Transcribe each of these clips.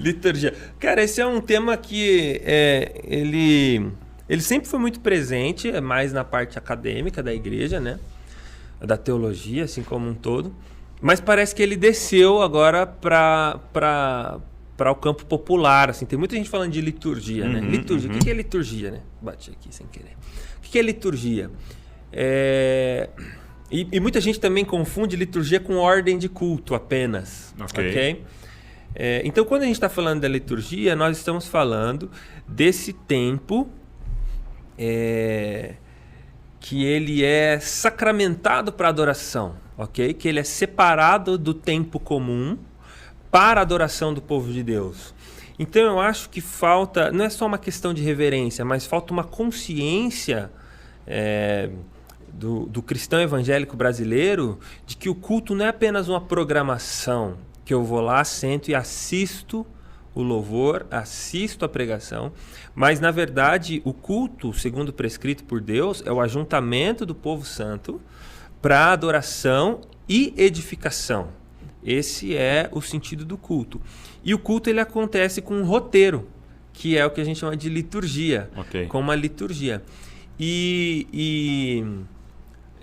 Liturgia. Cara, esse é um tema que ele sempre foi muito presente, mais na parte acadêmica da igreja, né? Da teologia, assim como um todo. Mas parece que ele desceu agora para o campo popular, assim. Tem muita gente falando de liturgia, né? Liturgia. O que é liturgia, né? Bati aqui sem querer. O que é liturgia? E muita gente também confunde liturgia com ordem de culto apenas. Ok? Então, quando a gente está falando da liturgia, nós estamos falando desse tempo que ele é sacramentado para adoração, ok? Que ele é separado do tempo comum para a adoração do povo de Deus. Então, eu acho que falta, não é só uma questão de reverência, mas falta uma consciência do cristão evangélico brasileiro de que o culto não é apenas uma programação, que eu vou lá, sento e assisto o louvor, assisto a pregação, mas na verdade o culto, segundo prescrito por Deus, é o ajuntamento do povo santo para adoração e edificação. Esse é o sentido do culto. E o culto ele acontece com um roteiro, que é o que a gente chama de liturgia, com uma liturgia. E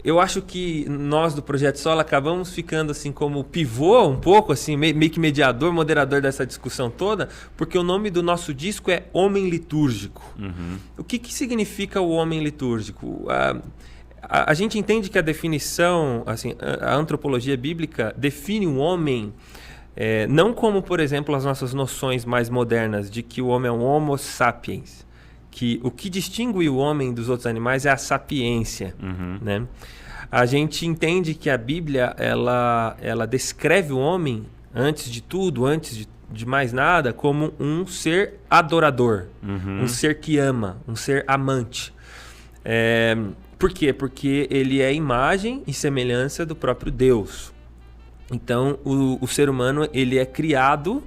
eu acho que nós do Projeto Sola acabamos ficando assim como pivô um pouco, assim, meio que mediador, moderador dessa discussão toda, porque o nome do nosso disco é Homem Litúrgico. O que significa o homem litúrgico? A gente entende que a definição, assim, a antropologia bíblica define o homem não como, por exemplo, as nossas noções mais modernas de que o homem é um homo sapiens, que o que distingue o homem dos outros animais é a sapiência, né? A gente entende que a Bíblia ela descreve o homem, antes de tudo, antes de mais nada, como um ser adorador, um ser que ama, um ser amante. Por quê? Porque ele é imagem e semelhança do próprio Deus. Então, o ser humano ele é criado,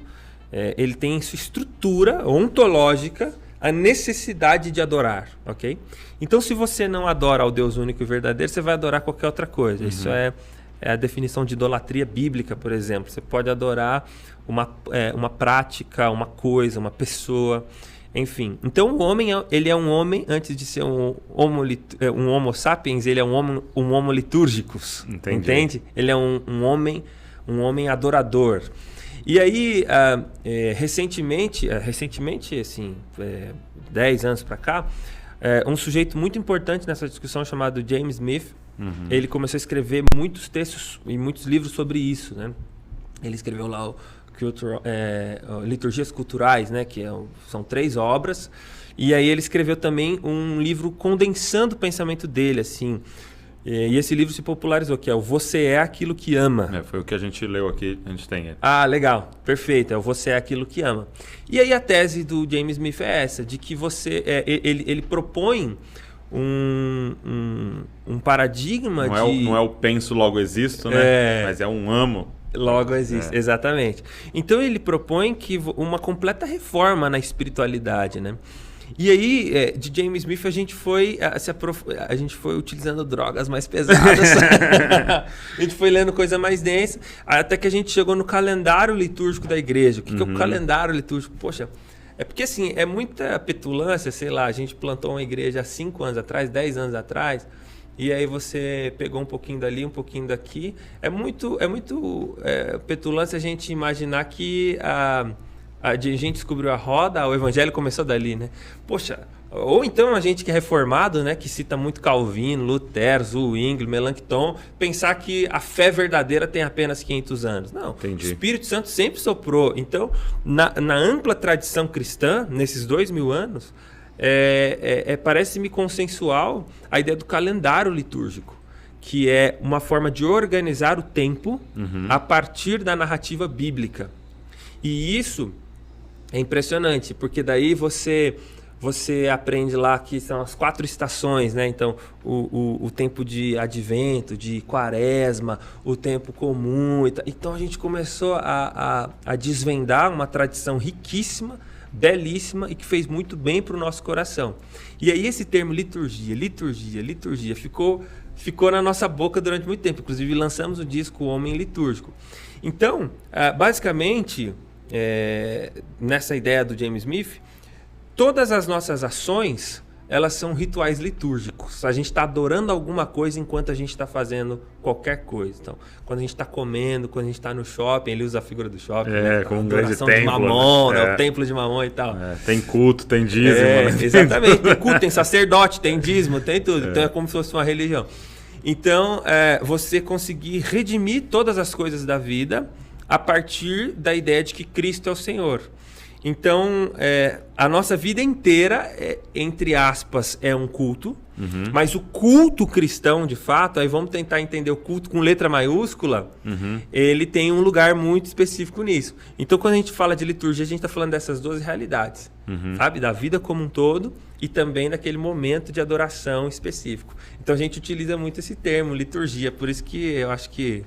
ele tem sua estrutura ontológica, a necessidade de adorar, ok? Então, se você não adora ao Deus único e verdadeiro, você vai adorar qualquer outra coisa. Isso é a definição de idolatria bíblica, por exemplo. Você pode adorar uma prática, uma coisa, uma pessoa, enfim. Então, o homem ele é um homem, antes de ser um homo sapiens, ele é um homo litúrgicos. Entende? Ele é um homem adorador. E aí, recentemente, assim, 10 anos para cá, um sujeito muito importante nessa discussão chamado James Smith, ele começou a escrever muitos textos e muitos livros sobre isso, né? Ele escreveu lá Liturgias Culturais, né? Que são 3 obras, e aí ele escreveu também um livro condensando o pensamento dele, assim. E esse livro se popularizou, que é o Você é Aquilo que Ama. Foi o que a gente leu aqui, a gente tem. Legal, perfeito, é o Você é Aquilo que Ama. E aí a tese do James Smith é essa, de que ele propõe um paradigma não é o penso, logo existo, né? Mas é um amo. Logo existe, exatamente. Então ele propõe uma completa reforma na espiritualidade, né? E aí, de James Smith, a gente foi utilizando drogas mais pesadas. A gente foi lendo coisa mais densa, até que a gente chegou no calendário litúrgico da igreja. O que é o calendário litúrgico? Poxa, é porque assim, é muita petulância, sei lá, a gente plantou uma igreja há 5 anos atrás, 10 anos atrás, e aí você pegou um pouquinho dali, um pouquinho daqui. É muito petulância a gente imaginar que a gente descobriu a roda, o evangelho começou dali, né? Poxa, ou então a gente que é reformado, né, que cita muito Calvino, Lutero, Zwingli, Melanchthon, pensar que a fé verdadeira tem apenas 500 anos. Não, Entendi. O Espírito Santo sempre soprou. Então, na ampla tradição cristã, nesses 2000 anos, parece-me consensual a ideia do calendário litúrgico, que é uma forma de organizar o tempo a partir da narrativa bíblica. E isso é impressionante, porque daí você aprende lá que são as 4 estações, né? Então, o tempo de advento, de quaresma, o tempo comum. Então, a gente começou a desvendar uma tradição riquíssima, belíssima e que fez muito bem para o nosso coração. E aí esse termo liturgia ficou na nossa boca durante muito tempo. Inclusive, lançamos o disco Homem Litúrgico. Então, basicamente, nessa ideia do James Smith, todas as nossas ações, elas são rituais litúrgicos. A gente está adorando alguma coisa enquanto a gente está fazendo qualquer coisa. Então, quando a gente está comendo, quando a gente está no shopping, ele usa a figura do shopping, né? Com um grande templo, de Mamon, né? O templo de Mamon e tal. Tem culto, tem dízimo. Né? Exatamente, tem culto, tem sacerdote, tem dízimo, tem tudo. Então é como se fosse uma religião. Então, você conseguir redimir todas as coisas da vida a partir da ideia de que Cristo é o Senhor. Então, a nossa vida inteira, entre aspas, é um culto, mas o culto cristão, de fato, aí vamos tentar entender o culto com letra maiúscula, ele tem um lugar muito específico nisso. Então, quando a gente fala de liturgia, a gente está falando dessas 12 realidades, sabe? Da vida como um todo e também daquele momento de adoração específico. Então, a gente utiliza muito esse termo, liturgia, por isso que eu acho que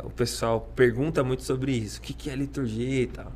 o pessoal pergunta muito sobre isso. O que é liturgia e tal?